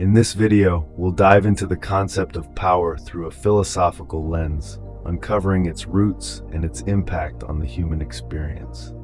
In this video, we'll dive into the concept of power through a philosophical lens, uncovering its roots and its impact on the human experience.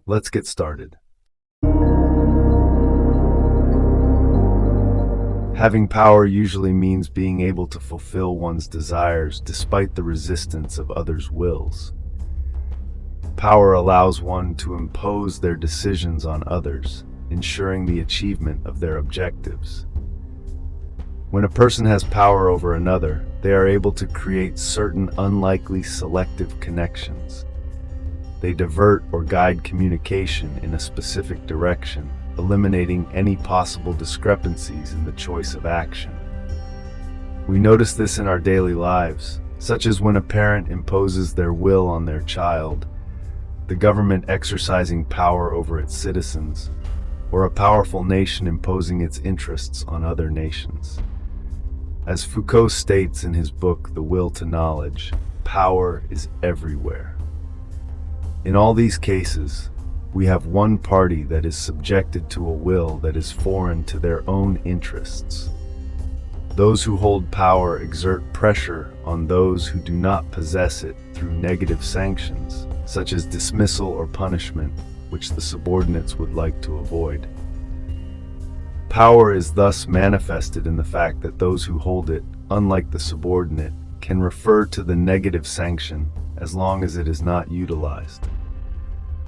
Let's get started. Having power usually means being able to fulfill one's desires despite the resistance of others' wills. Power allows one to impose their decisions on others, ensuring the achievement of their objectives. When a person has power over another, they are able to create certain unlikely selective connections. They divert or guide communication in a specific direction, eliminating any possible discrepancies in the choice of action. We notice this in our daily lives, such as when a parent imposes their will on their child, the government exercising power over its citizens, or a powerful nation imposing its interests on other nations. As Foucault states in his book, The Will to Knowledge, power is everywhere. In all these cases, we have one party that is subjected to a will that is foreign to their own interests. Those who hold power exert pressure on those who do not possess it through negative sanctions, such as dismissal or punishment, which the subordinates would like to avoid. Power is thus manifested in the fact that those who hold it, unlike the subordinate, can refer to the negative sanction as long as it is not utilized.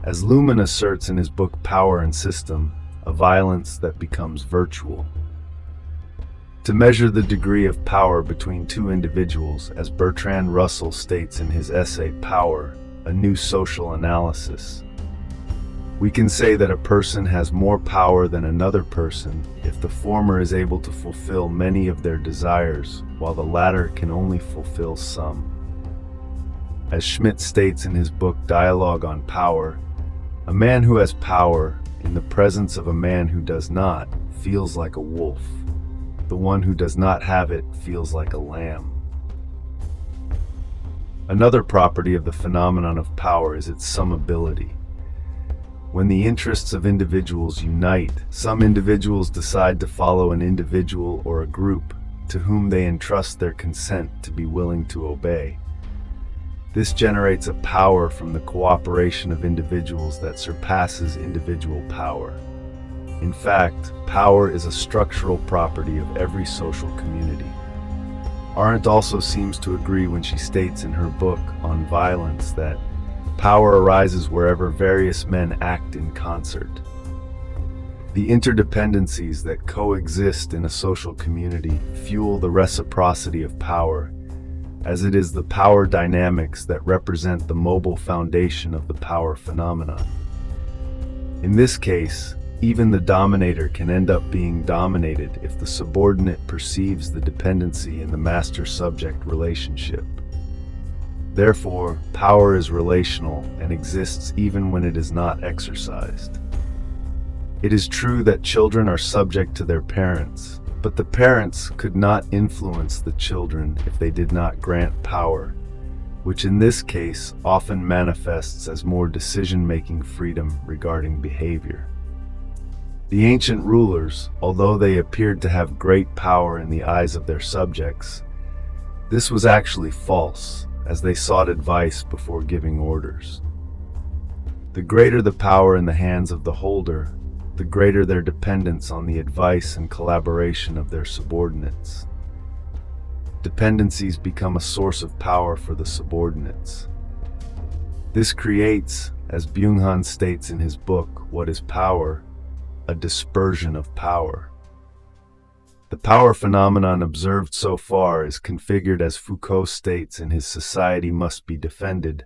As Luhmann asserts in his book Power and System, a violence that becomes virtual. To measure the degree of power between two individuals, as Bertrand Russell states in his essay Power, a New Social Analysis, we can say that a person has more power than another person if the former is able to fulfill many of their desires, while the latter can only fulfill some. As Schmitt states in his book Dialogue on Power, a man who has power in the presence of a man who does not feels like a wolf. The one who does not have it feels like a lamb. Another property of the phenomenon of power is its summability. When the interests of individuals unite, some individuals decide to follow an individual or a group to whom they entrust their consent to be willing to obey. This generates a power from the cooperation of individuals that surpasses individual power. In fact, power is a structural property of every social community. Arendt also seems to agree when she states in her book on violence that power arises wherever various men act in concert. The interdependencies that coexist in a social community fuel the reciprocity of power, as it is the power dynamics that represent the mobile foundation of the power phenomenon. In this case, even the dominator can end up being dominated if the subordinate perceives the dependency in the master-subject relationship. Therefore, power is relational and exists even when it is not exercised. It is true that children are subject to their parents, but the parents could not influence the children if they did not grant power, which in this case often manifests as more decision-making freedom regarding behavior. The ancient rulers, although they appeared to have great power in the eyes of their subjects, this was actually false, as they sought advice before giving orders. The greater the power in the hands of the holder, the greater their dependence on the advice and collaboration of their subordinates. Dependencies become a source of power for the subordinates. This creates, as Byung-Chul states in his book, What is Power? A dispersion of power. The power phenomenon observed so far is configured as Foucault states in his Society Must Be Defended,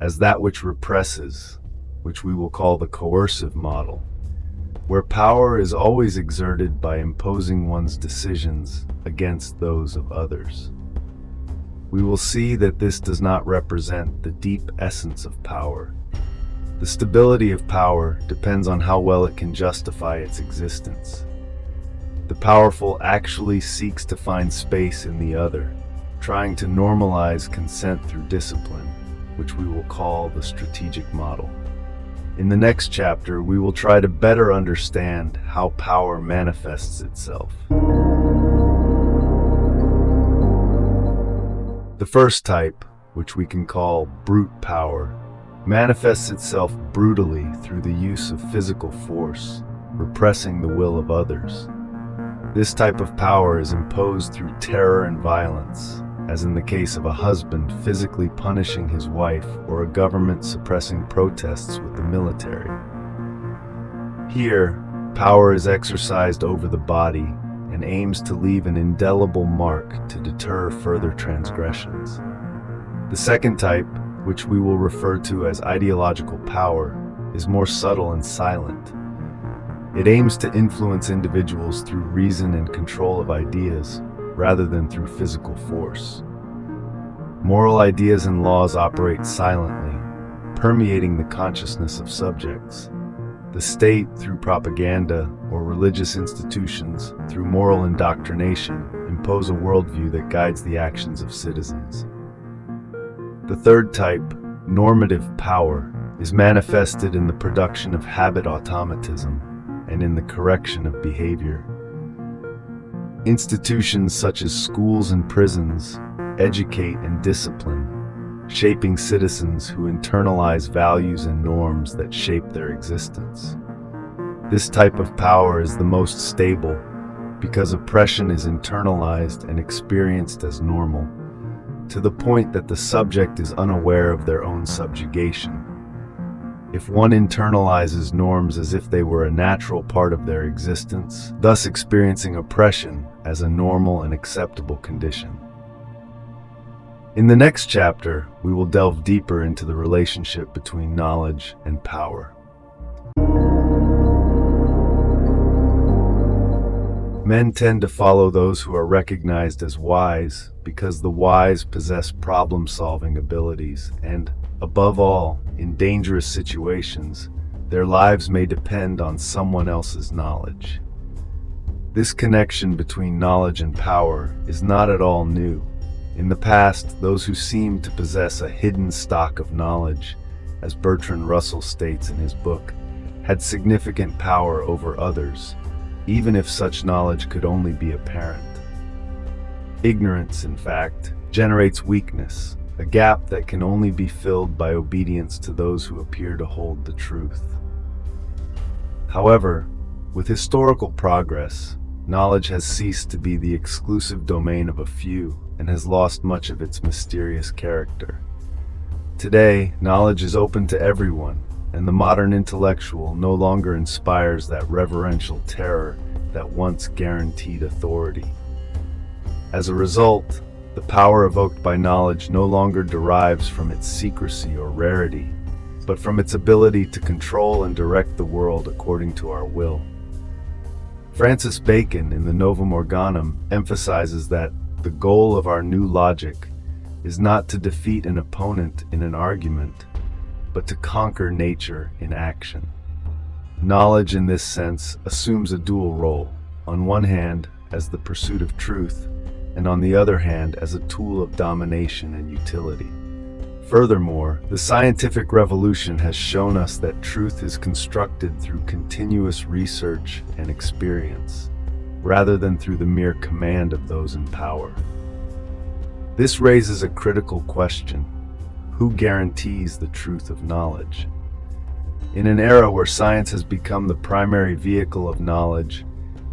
as that which represses, which we will call the coercive model, where power is always exerted by imposing one's decisions against those of others. We will see that this does not represent the deep essence of power. The stability of power depends on how well it can justify its existence. The powerful actually seeks to find space in the other, trying to normalize consent through discipline, which we will call the strategic model. In the next chapter, we will try to better understand how power manifests itself. The first type, which we can call brute power, manifests itself brutally through the use of physical force, repressing the will of others. This type of power is imposed through terror and violence, as in the case of a husband physically punishing his wife or a government suppressing protests with the military. Here, power is exercised over the body and aims to leave an indelible mark to deter further transgressions. The second type, which we will refer to as ideological power, is more subtle and silent. It aims to influence individuals through reason and control of ideas, rather than through physical force. Moral ideas and laws operate silently, permeating the consciousness of subjects. The state, through propaganda, or religious institutions, through moral indoctrination, impose a worldview that guides the actions of citizens. The third type, normative power, is manifested in the production of habit automatism and in the correction of behavior. Institutions such as schools and prisons educate and discipline, shaping citizens who internalize values and norms that shape their existence. This type of power is the most stable because oppression is internalized and experienced as normal, to the point that the subject is unaware of their own subjugation. If one internalizes norms as if they were a natural part of their existence, thus experiencing oppression as a normal and acceptable condition. In the next chapter, we will delve deeper into the relationship between knowledge and power. Men tend to follow those who are recognized as wise because the wise possess problem-solving abilities and, above all, in dangerous situations, their lives may depend on someone else's knowledge. This connection between knowledge and power is not at all new. In the past, those who seemed to possess a hidden stock of knowledge, as Bertrand Russell states in his book, had significant power over others, even if such knowledge could only be apparent. Ignorance, in fact, generates weakness, a gap that can only be filled by obedience to those who appear to hold the truth. However, with historical progress, knowledge has ceased to be the exclusive domain of a few and has lost much of its mysterious character. Today, knowledge is open to everyone, and the modern intellectual no longer inspires that reverential terror that once guaranteed authority. As a result, the power evoked by knowledge no longer derives from its secrecy or rarity, but from its ability to control and direct the world according to our will. Francis Bacon, in the Novum Organum, emphasizes that the goal of our new logic is not to defeat an opponent in an argument, but to conquer nature in action. Knowledge, in this sense, assumes a dual role, on one hand as the pursuit of truth, and on the other hand as a tool of domination and utility. Furthermore, the scientific revolution has shown us that truth is constructed through continuous research and experience, rather than through the mere command of those in power. This raises a critical question: who guarantees the truth of knowledge? In an era where science has become the primary vehicle of knowledge,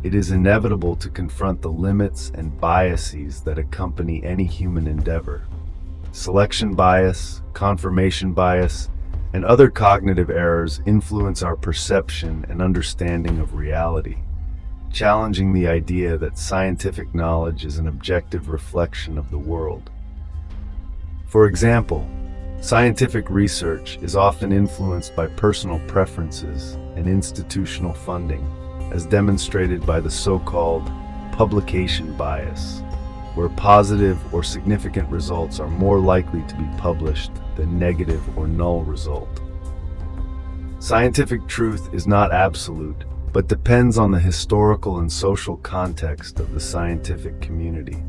it is inevitable to confront the limits and biases that accompany any human endeavor. Selection bias, confirmation bias, and other cognitive errors influence our perception and understanding of reality, challenging the idea that scientific knowledge is an objective reflection of the world. For example, scientific research is often influenced by personal preferences and institutional funding, as demonstrated by the so-called publication bias, where positive or significant results are more likely to be published than negative or null result. Scientific truth is not absolute, but depends on the historical and social context of the scientific community.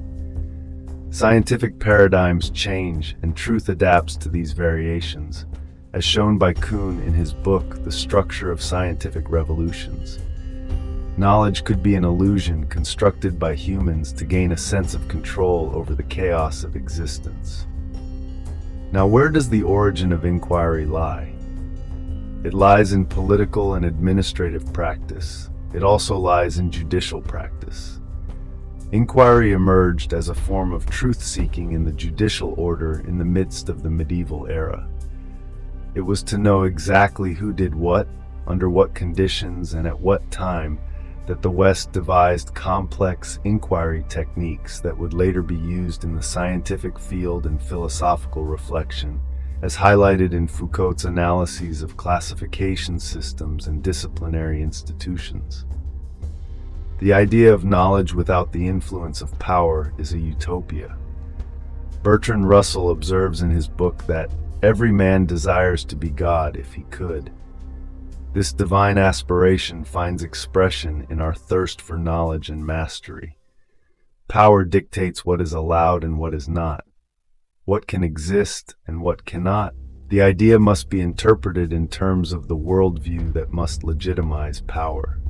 Scientific paradigms change and truth adapts to these variations, as shown by Kuhn in his book, The Structure of Scientific Revolutions. Knowledge could be an illusion constructed by humans to gain a sense of control over the chaos of existence. Now, where does the origin of inquiry lie? It lies in political and administrative practice. It also lies in judicial practice. Inquiry emerged as a form of truth-seeking in the judicial order in the midst of the medieval era. It was to know exactly who did what, under what conditions, and at what time that the West devised complex inquiry techniques that would later be used in the scientific field and philosophical reflection, as highlighted in Foucault's analyses of classification systems and disciplinary institutions. The idea of knowledge without the influence of power is a utopia. Bertrand Russell observes in his book that every man desires to be God if he could. This divine aspiration finds expression in our thirst for knowledge and mastery. Power dictates what is allowed and what is not, what can exist and what cannot. The idea must be interpreted in terms of the worldview that must legitimize power.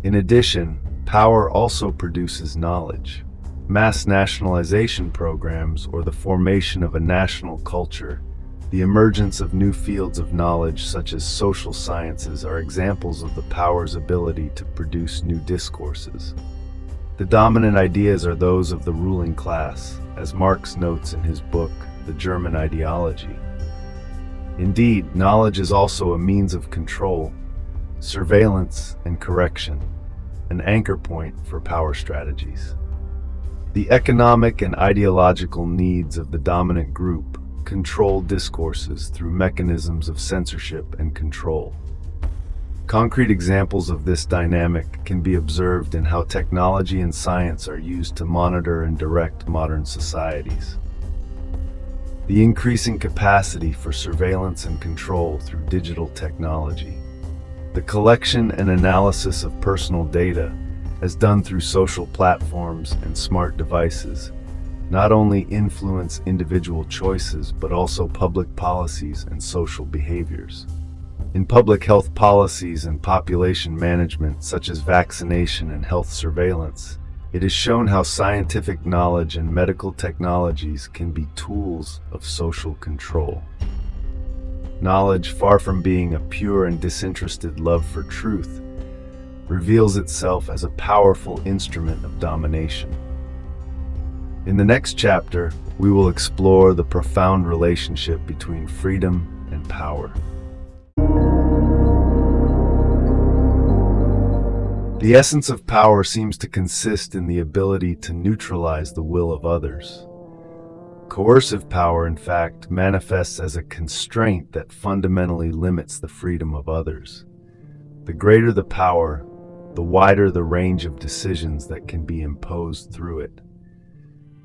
In addition, power also produces knowledge. Mass nationalization programs, or the formation of a national culture, the emergence of new fields of knowledge such as social sciences are examples of the power's ability to produce new discourses. The dominant ideas are those of the ruling class, as Marx notes in his book, The German Ideology. Indeed, knowledge is also a means of control, surveillance, and correction, an anchor point for power strategies. The economic and ideological needs of the dominant group control discourses through mechanisms of censorship and control. Concrete examples of this dynamic can be observed in how technology and science are used to monitor and direct modern societies. The increasing capacity for surveillance and control through digital technology. The collection and analysis of personal data, as done through social platforms and smart devices, not only influence individual choices but also public policies and social behaviors. In public health policies and population management, such as vaccination and health surveillance, it is shown how scientific knowledge and medical technologies can be tools of social control. Knowledge, far from being a pure and disinterested love for truth, reveals itself as a powerful instrument of domination. In the next chapter, we will explore the profound relationship between freedom and power. The essence of power seems to consist in the ability to neutralize the will of others. Coercive power, in fact, manifests as a constraint that fundamentally limits the freedom of others. The greater the power, the wider the range of decisions that can be imposed through it.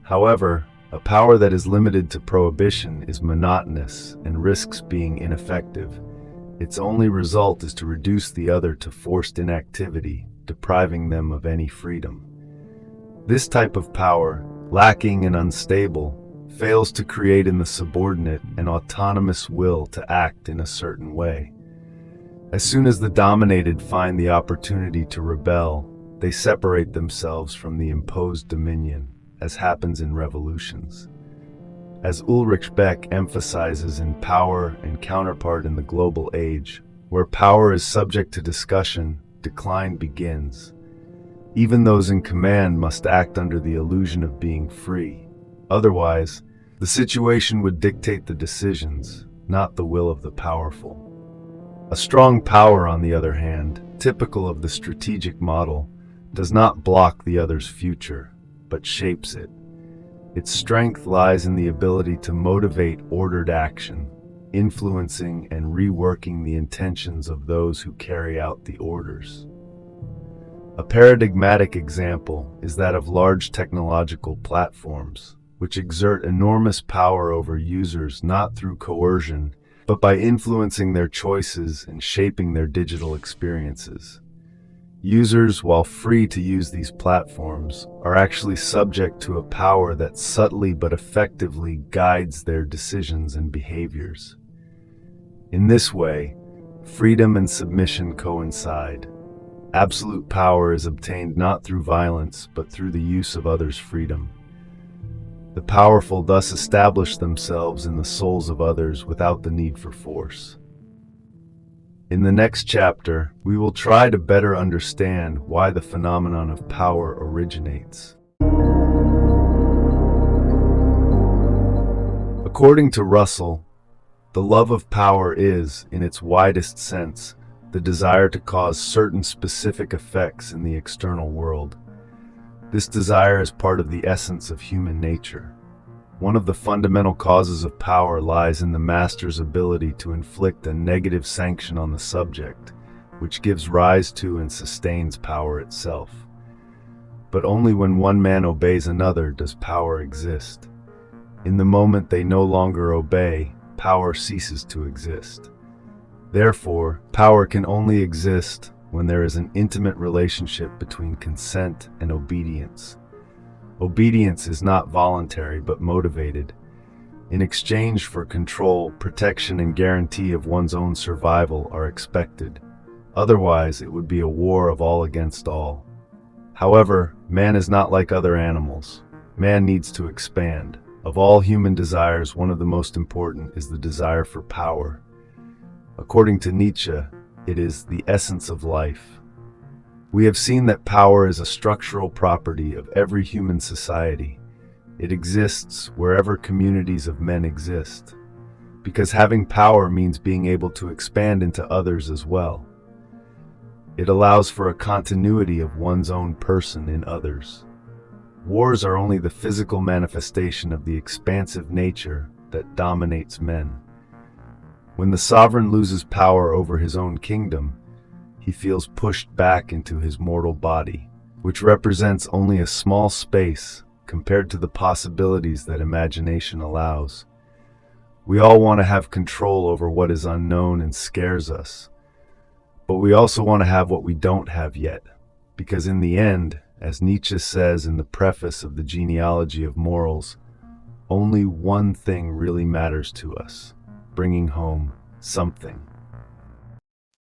However, a power that is limited to prohibition is monotonous and risks being ineffective. Its only result is to reduce the other to forced inactivity, depriving them of any freedom. This type of power, lacking and unstable, fails to create in the subordinate an autonomous will to act in a certain way. As soon as the dominated find the opportunity to rebel, they separate themselves from the imposed dominion, as happens in revolutions. As Ulrich Beck emphasizes in Power and Counterpart in the Global Age, where power is subject to discussion, decline begins. Even those in command must act under the illusion of being free. Otherwise, the situation would dictate the decisions, not the will of the powerful. A strong power, on the other hand, typical of the strategic model, does not block the other's future, but shapes it. Its strength lies in the ability to motivate ordered action, influencing and reworking the intentions of those who carry out the orders. A paradigmatic example is that of large technological platforms, which exert enormous power over users not through coercion, but by influencing their choices and shaping their digital experiences. Users, while free to use these platforms, are actually subject to a power that subtly but effectively guides their decisions and behaviors. In this way, freedom and submission coincide. Absolute power is obtained not through violence, but through the use of others' freedom. The powerful thus establish themselves in the souls of others without the need for force. In the next chapter, we will try to better understand why the phenomenon of power originates. According to Russell, the love of power is, in its widest sense, the desire to cause certain specific effects in the external world. This desire is part of the essence of human nature. One of the fundamental causes of power lies in the master's ability to inflict a negative sanction on the subject, which gives rise to and sustains power itself. But only when one man obeys another does power exist. In the moment they no longer obey, power ceases to exist. Therefore, power can only exist when there is an intimate relationship between consent and obedience. Obedience is not voluntary but motivated. In exchange for control, protection, and guarantee of one's own survival are expected. Otherwise, it would be a war of all against all. However, man is not like other animals. Man needs to expand. Of all human desires, one of the most important is the desire for power. According to Nietzsche, it is the essence of life. We have seen that power is a structural property of every human society. It exists wherever communities of men exist, because having power means being able to expand into others as well. It allows for a continuity of one's own person in others. Wars are only the physical manifestation of the expansive nature that dominates men. When the sovereign loses power over his own kingdom, he feels pushed back into his mortal body, which represents only a small space compared to the possibilities that imagination allows. We all want to have control over what is unknown and scares us, but we also want to have what we don't have yet, because in the end, as Nietzsche says in the preface of the Genealogy of Morals, only one thing really matters to us: bringing home something.